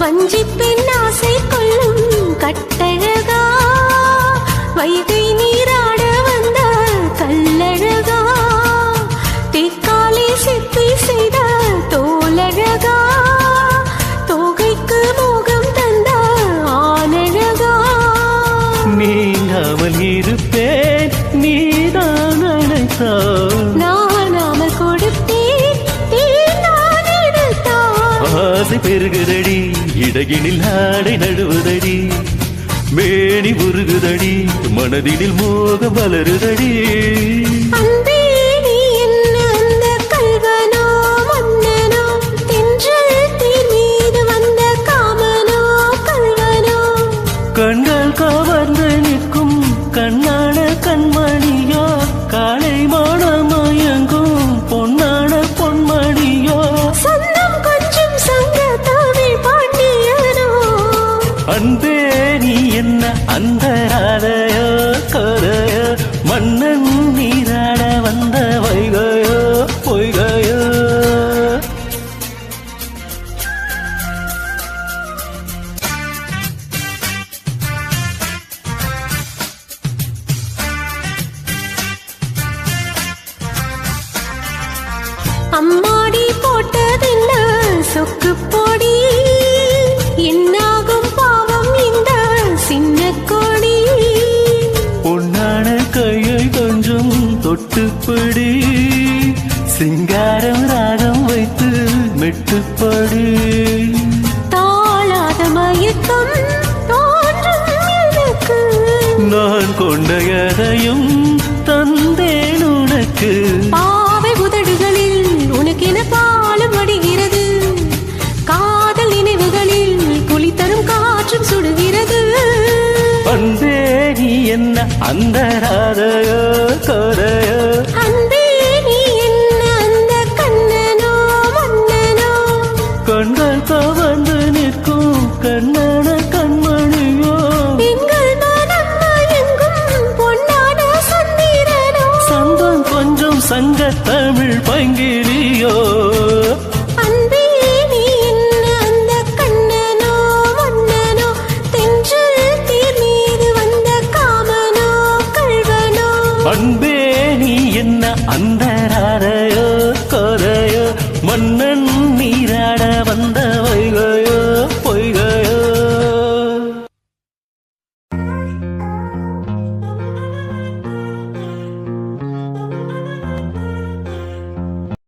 வஞ்சிப்பின் ஆசை கொள்ளும் கட்டழகா வைகை நீராட வந்த கல்லழகா தேக்காலே சிப்பி செய்த தோலழகா தோகைக்கு மோகம் தந்த ஆனழகா நீங்காமல் இருப்பேன் நீதான் அழைத்தால் நானாமல் கொடுத்தேன் நான் எடுத்தால் ஆசை பெருகுதடி இடையினில் ஆடை நடுவுதடி மேனி உருகுதடி மனதினில் மோகம் வளருதடி அன்பே நீ என்ன அந்த கல்வனோ மன்னனோ தென்றல் தேர் மீது வந்த காமனோ கல்வனோ கண்கள் கவர்ந்து நிற்கும் கண்ணான கண்மணியோ காலை மானமயங்கும் பொன்னான பொன்மணியோ சொந்தம் கொஞ்சம் சங்க தமிழ் பாண்டியனோ அன்பே நீ என்ன அந்த ராதையோ கதையோ மன்னன் நீராட வந்த வைகையோ பொய்கையோ அம்மாடி போட்டதென்ன சொக்கு பொடி என்னாகும் பாவம் இந்த சின்ன கொடி பொன்னான கையை கொஞ்சம் தொட்டுப்படி சிங்காரம் ராகம் வைத்து மெட்டுப்படி தாளாத மயக்கம் தோன்றும் எனக்கு நான் கொண்ட எதையும் தந்தேன் உனக்கு பாவை உதடுகளில் உனக்கென பாலும் வடிகிறது காதல் நினைவுகளில் குளித்தரும் காற்றும் சுடுகிறது அன்பே நீ என்ன அந்த ராதையோ கதையோ அன்பே நீ என்ன அந்த கண்ணனோ மன்னனோ கண்கள் கவர்ந்து நிற்கும் கண்ணான கண்மணியோ எங்கள் மனம் மயங்கும் பொன்னான சந்திரனோ சந்தம் கொஞ்சம் சங்க தமிழ் பங்கிலியோ அன்பே நீ என்ன அந்த கண்ணனோ மன்னனோ தென்றல் தேர் மீது வந்த காமனோ கல்வனோ அன்பே நீ என்ன அந்த ராதையோ